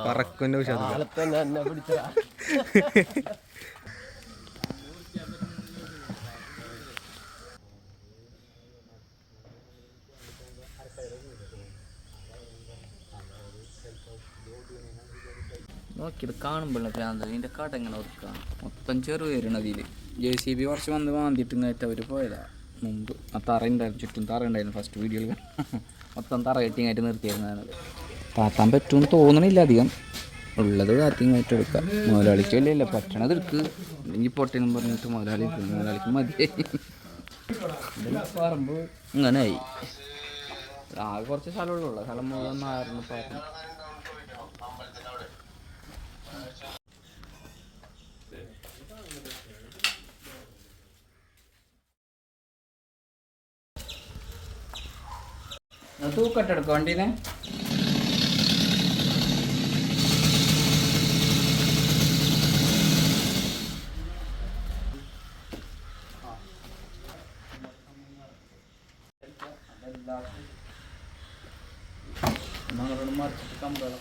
പറക്കുന്ന നോക്കിയത് കാണുമ്പോഴേ ഭ്രാന്ത്. ഇതിൻ്റെ കട എങ്ങനെ ഒതുക്കാം? മൊത്തം ചെറുപേരാണ് അതിൽ. JCB കുറച്ച് വന്ന് വാന്തിയിട്ട് ഇങ്ങേറ്റ് അവർ പോയതാ മുമ്പ്. ആ തറ ഉണ്ടായിരുന്നു, ചുറ്റും തറ ഉണ്ടായിരുന്നു. ഫസ്റ്റ് വീഡിയോയിൽ മൊത്തം തറ കെട്ടിങ്ങായിട്ട് നിർത്തിയായിരുന്നു ഞാനത്. താത്താൻ പറ്റുമെന്ന് തോന്നണില്ല അധികം. ഉള്ളത് താത്തിങ്ങായിട്ട് എടുക്കാം. മുതലാളിക്ക് വലിയ പറ്റണത് എടുക്ക്. അല്ലെങ്കിൽ പൊട്ടനും പറഞ്ഞിട്ട് മുതലാളിക്ക് മതിയായി. പറമ്പ് ഇങ്ങനെയായി. ആകെ കുറച്ച് സ്ഥലമുള്ള സ്ഥലം മുഴുവൻ മാറുന്നു പറഞ്ഞു. തൂക്കട്ടെടുക്കാം വണ്ടീനെ. മറിച്ചിട്ട് കമ്പളം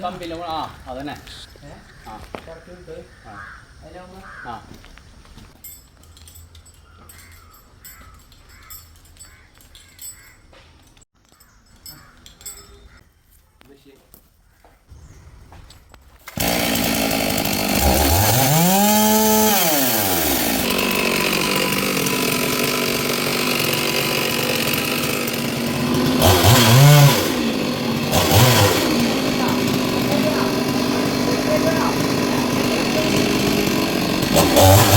കമ്പില്ല. അതന്നെ. Oh.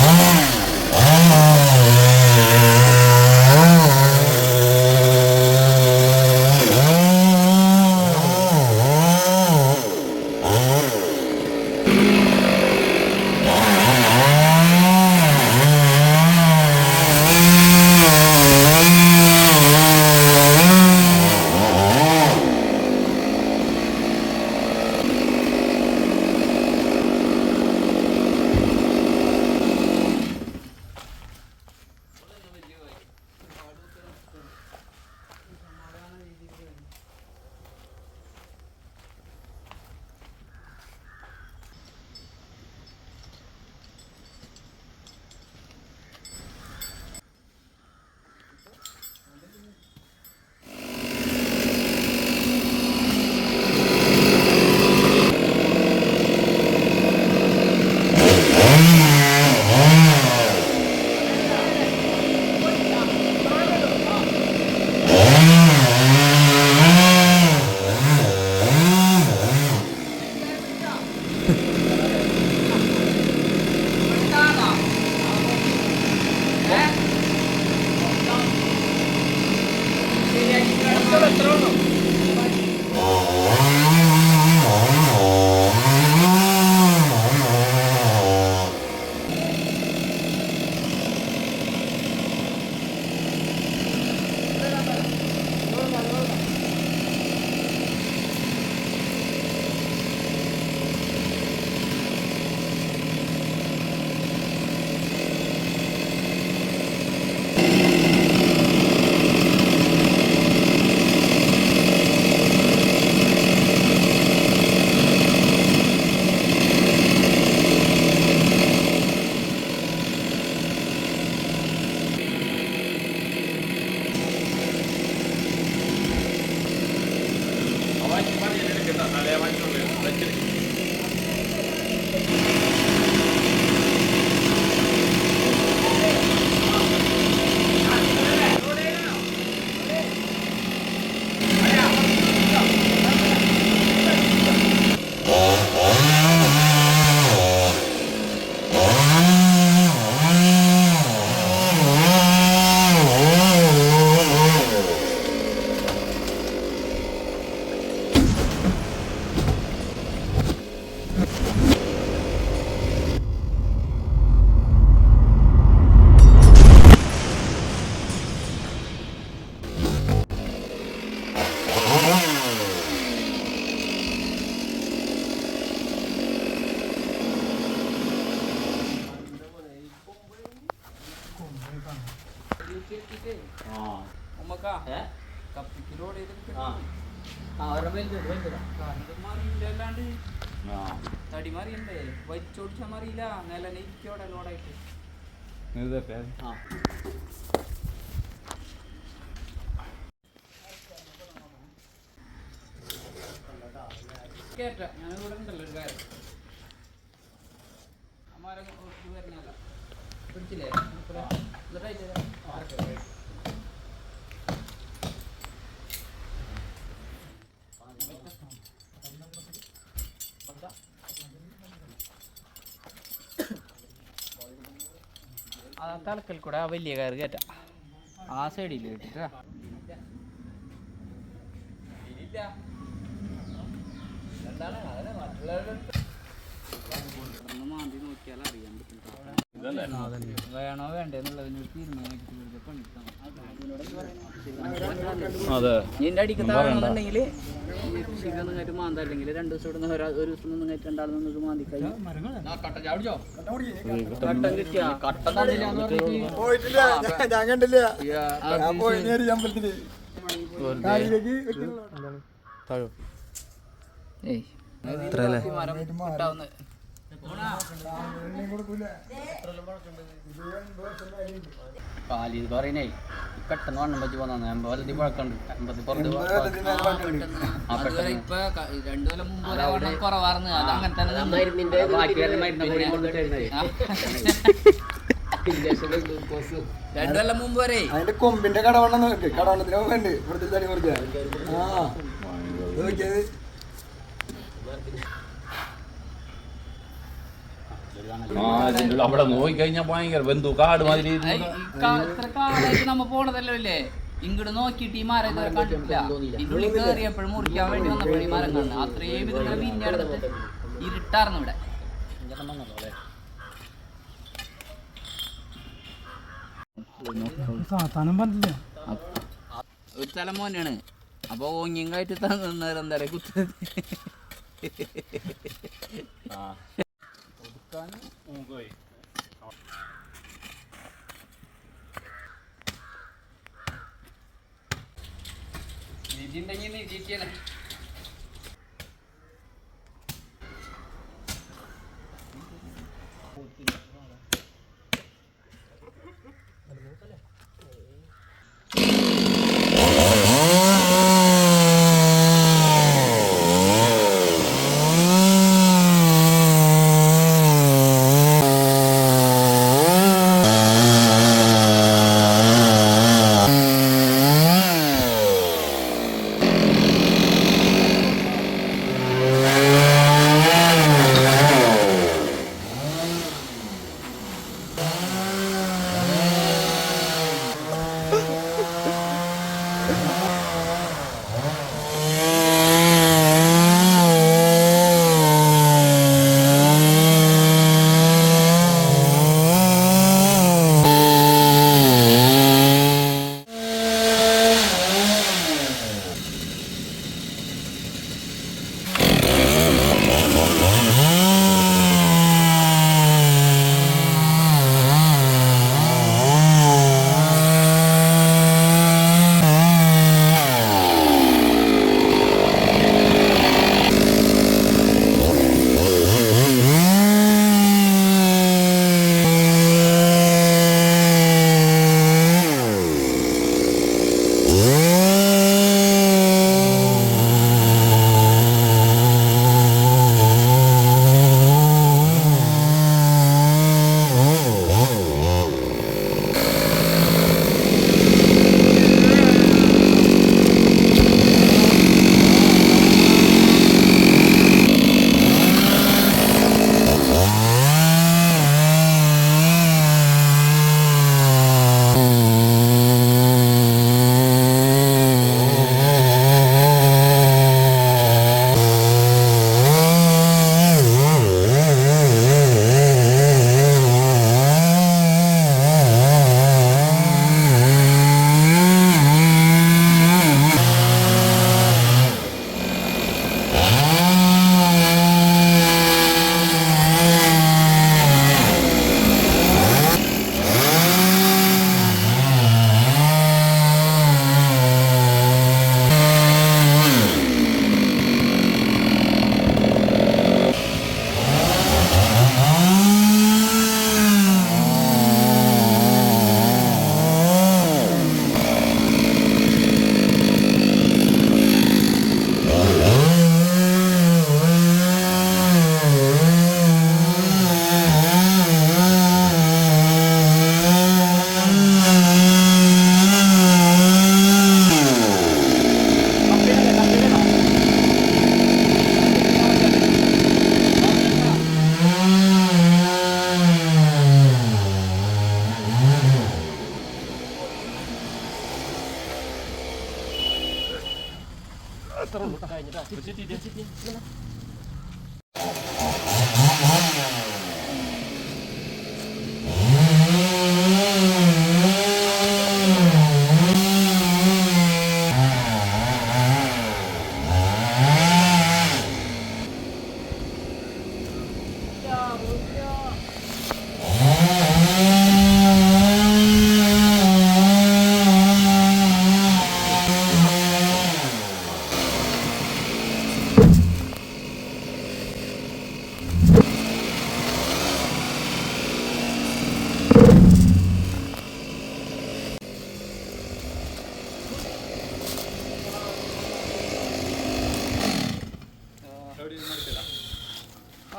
ഉമ്മക്കാ കപ്പിക്ക് ലോഡ് ചെയ്തിട്ട് അല്ലാണ്ട് തടി മറിയണ്ടേ വച്ചോടിച്ചാൽ മറിയില്ല നില ഇരിക്കോടെ ലോഡായിട്ട് കേട്ട ഞാൻ ഇവിടെ ഉണ്ടല്ലോ ഒരു കാര്യം അമ്മാരെ വരുന്നല്ല പിടിച്ചില്ലേ ആ തലക്കൽ കൂടെ ആ വലിയ കയറ് കയറ്റ ആ സൈഡിൽ കേട്ടിട്ടാ എന്താണ് അതിനെ മറ്റുള്ളവരുടെ മാന്തി നോക്കിയാൽ അറിയാൻ പറ്റും വേണോ വേണ്ടെന്നുള്ളതിനൊരു തീരുമാനമാക്കിട്ട് ഇതിൻ്റെ അടിക്ക് താഴെന്നുണ്ടെങ്കിൽ കൃഷിക്ക് നിങ്ങായിട്ട് മാന്ത അല്ലെങ്കിൽ 2 ദിവസം ഇടുന്ന ഒരു ദിവസം നിങ്ങായിട്ട് രണ്ടാളും നിങ്ങൾക്ക് മാന്തി കഴിഞ്ഞു കട്ടൻ കിട്ടിയ കട്ടൻ കാലി പറയുന്നേ പെട്ടെന്ന് വണ്ണം വെച്ച് പോന്നു വലതി പഴക്കണ്ട് ഇപ്പൊ 2 കൊല്ലം മുമ്പ് കുറവാർന്ന് അത് അങ്ങനെ തന്നെ 2 കൊല്ലം മുമ്പ് വരെ അതിന്റെ കൊമ്പിന്റെ കടവണ്ണം നോക്ക് കടവണ്ണത്തിന് മുമ്പുണ്ട് ഇവിടുത്തെ തടി മുറിക്കാൻ അവിടെ നോക്കി കഴിഞ്ഞാൽ ഭയങ്കര ബന്ധു കാട് മാതിരി ഇത്ര കാലായിട്ട് നമ്മ പോണതല്ലോ അല്ലേ ഇങ്ങോട്ട് നോക്കിയിട്ട് ഈ മരം ഇതുവരെ കണ്ടിട്ടില്ല ഇതിനുള്ളിൽ കയറിയപ്പോഴും മുറിക്കാൻ വേണ്ടി വന്നപ്പോഴും ഈ മരം കാണുന്നത് അത്രയും ഇതിങ്ങനെ പിന്നെടുത്തിട്ട് ഇരുട്ടാർന്നു ഇവിടെ ഒരു സ്ഥലം മോനാണ് അപ്പൊ ഓങ്ങിയും കായിട്ട് തന്നേരം എന്താ പറയാ കുത്ത നിധിണ്ടെങ്കിൽ നിധിക്കാണ്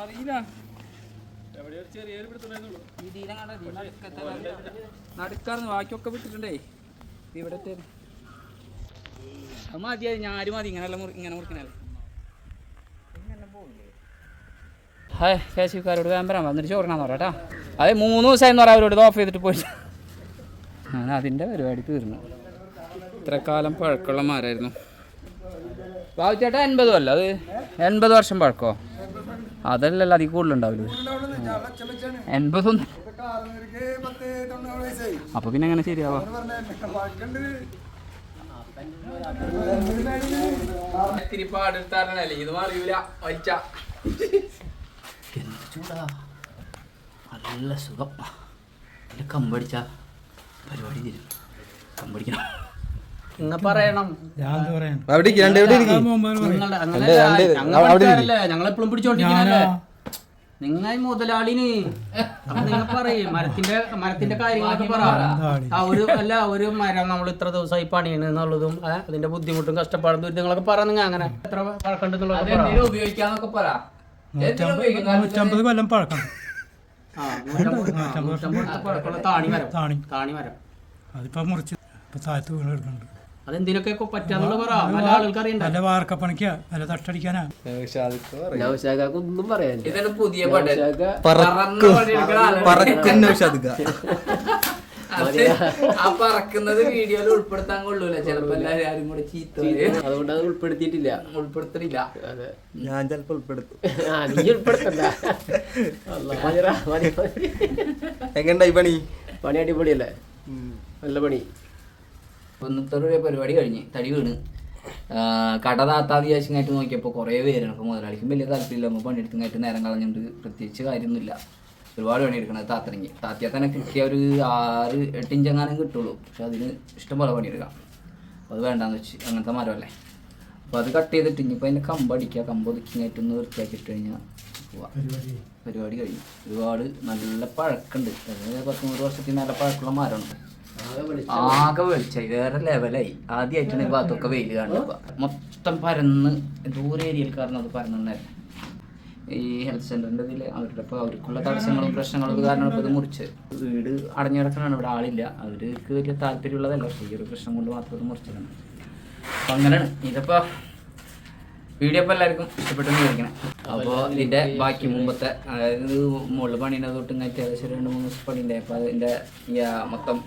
അറിയില്ല നടക്കാർന്ന് ബാക്കിയൊക്കെ വിട്ടിട്ടുണ്ടേ ഇവിടെ അത് മതിയായി ഞാനും മതി ഇങ്ങനെ മുറിക്കണല്ലേ. ഹായ് കേശിക്കാരോട് വേമ്പരാൻ വന്നിട്ട് ചോറിനാന്ന് പറയാം കേട്ടോ. അതെ 3 ദിവസമായെന്ന് പറയാം അവരോട് ഓഫ് ചെയ്തിട്ട് പോയിട്ട്. ഞാൻ അതിൻ്റെ പരിപാടി തീർന്നു. ഇത്ര കാലം പഴക്കമുള്ള മരമായിരുന്നു. ബാബുച്ചേട്ടാ 80 അല്ല അത് 80 വർഷം പഴക്കോ? അതല്ലല്ലോ അതിൽ കൂടുതലുണ്ടാവില്ല. 80 അപ്പൊ പിന്നെ എങ്ങനെ ശരിയാവാ? ഇത്തിരി പാടെടുത്താലല്ലേ ഇത് അറിയൂല. എന്ത് ചൂടാ, നല്ല സുഖം. എൻ്റെ കമ്പടിച്ച പരിപാടി തരും. കമ്പടിക്കണം ഇങ്ങ പറയണം. ഞങ്ങളെപ്പോഴും പിടിച്ചോണ്ടിരിക്കണല്ലേ നിങ്ങൾ മുതലാളിന്. നിങ്ങൾ പറയും മരത്തിന്റെ കാര്യങ്ങളൊക്കെ പറ. ഒരു മരം നമ്മൾ ഇത്ര ദിവസമായി പണിയാണ് എന്നുള്ളതും അതിന്റെ ബുദ്ധിമുട്ടും കഷ്ടപ്പാടും ദുരിതങ്ങളൊക്കെ പറ. നിങ്ങൾ അങ്ങനെ എത്ര പഴക്കണ്ടെന്നുള്ളത് ഉപയോഗിക്കാന്നൊക്കെ പറ. 150 കൊല്ലം പഴക്കം. താണി മരം അതിപ്പോ മുറിച്ച് താഴത്ത് വീണ് എടുക്കുന്നുണ്ട്. അതെന്തിനൊക്കെ പറ്റാന്നുള്ള പറ. നല്ല ആളുകൾക്ക് അറിയണ്ട. നല്ല വാർക്കപ്പണിക്കാ, നല്ല തട്ടടിക്കാനാ. ഒന്നും പറയാൻ ഇതാണ് പുതിയ പടം. ആ പറക്കുന്നത് വീഡിയോയിൽ ഉൾപ്പെടുത്താൻ കൊള്ളൂല. ചിലപ്പോ എല്ലാരും കൂടെ ചീത്ത അതുകൊണ്ട് അത് ഉൾപ്പെടുത്തിയിട്ടില്ല. ഉൾപ്പെടുത്തില്ല. ഞാൻ ചിലപ്പോ ഉൾപ്പെടുത്തും. നീ ഉൾപ്പെടുത്തണ്ട. എങ്ങണ്ടായി പണി? പണി അടിപൊളിയല്ലേ, നല്ല പണി. ഇന്നത്തെ പരിപാടി കഴിഞ്ഞ് തടി വീണ് കട താത്താതി ആവശ്യമായിട്ട് നോക്കിയപ്പോൾ കുറേ പേരാണ്. അപ്പോൾ മുതലാളിക്കും വലിയ താല്പര്യമില്ല. നമ്മൾ പണിയെടുത്തുമായിട്ട് നേരം കളഞ്ഞിട്ട് പ്രത്യേകിച്ച് കാര്യമൊന്നുമില്ല. ഒരുപാട് പണിയെടുക്കണം. താത്തിയാൽ തന്നെ കിട്ടിയ ഒരു 6-8 ഇഞ്ചെങ്ങാനും കിട്ടുള്ളൂ. പക്ഷെ അതിന് ഇഷ്ടംപോലെ പണിയെടുക്കാം. അപ്പോൾ അത് വേണ്ടാന്ന് വെച്ച്, അങ്ങനത്തെ മരമല്ലേ. അപ്പോൾ അത് കട്ട് ചെയ്തിട്ട് ഇനിയിപ്പോൾ അതിൻ്റെ കമ്പടിക്കുക. കമ്പ് ഒതുക്കിയായിട്ടൊന്ന് വൃത്തിയാക്കി ഇട്ട് കഴിഞ്ഞാൽ പോവാം. പരിപാടി കഴിഞ്ഞു. ഒരുപാട് നല്ല പഴക്കമുണ്ട്. 10-100 വർഷത്തിന് നല്ല പഴക്കമുള്ള മരമുണ്ട്. ആകെ വെളിച്ചായി, വേറെ ലെവലായി. ആദ്യമായിട്ടാണ് ഈ ഭാഗത്തൊക്കെ വെയിൽ കാണുക. മൊത്തം പരന്ന് ദൂരെ ഏരിയയിൽ കാരണം അത് പരന്നുണ്ടായിരുന്നു. ഈ ഹെൽത്ത് സെൻ്ററിൻ്റെ ഇതിൽ അവർക്കുള്ള തടസ്സങ്ങളും പ്രശ്നങ്ങളും കാരണം ഇപ്പോൾ ഇത് മുറിച്ച്. വീട് അടഞ്ഞു കിടക്കണതാണ്, ഇവിടെ ആളില്ല. അവർക്ക് വലിയ താല്പര്യമുള്ളതല്ല. പക്ഷേ ഈ ഒരു പ്രശ്നം കൊണ്ട് മാത്രം ഇത് മുറിച്ചതാണ്. അപ്പം അങ്ങനെയാണ് ഇതിപ്പോൾ വീഡിയോ ഇപ്പോൾ എല്ലാവർക്കും ഇഷ്ടപ്പെട്ടെന്ന് വിചാരിക്കണം. അപ്പോൾ ഇതിൻ്റെ ബാക്കി മുമ്പത്തെ, അതായത് മുകളിൽ പണീനെ തൊട്ട് ഇങ്ങനത്തെ ഏകദേശം 2-3 ദിവസം പണിയുണ്ടായി. അപ്പോൾ അതിൻ്റെ മൊത്തം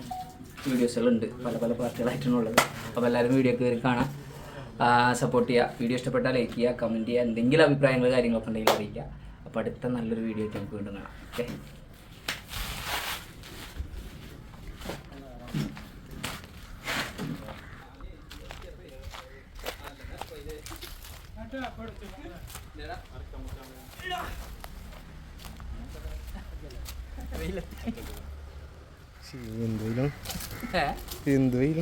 വീഡിയോസുകളുണ്ട്, പല പാർട്ടികളായിട്ടുള്ളത്. അപ്പോൾ എല്ലാവരും വീഡിയോ കയറി കാണാം, സപ്പോർട്ട് ചെയ്യുക. വീഡിയോ ഇഷ്ടപ്പെട്ടാൽ ലൈക്ക് ചെയ്യുക, കമൻറ്റ് ചെയ്യുക. എന്തെങ്കിലും അഭിപ്രായങ്ങൾ കാര്യങ്ങളൊക്കെ ഉണ്ടെങ്കിൽ അറിയിക്കുക. അപ്പോൾ അടുത്ത നല്ലൊരു വീഡിയോ ആയിട്ട് നമുക്ക് വീണ്ടും കാണാം. ഓക്കെ. എന്തുയിലും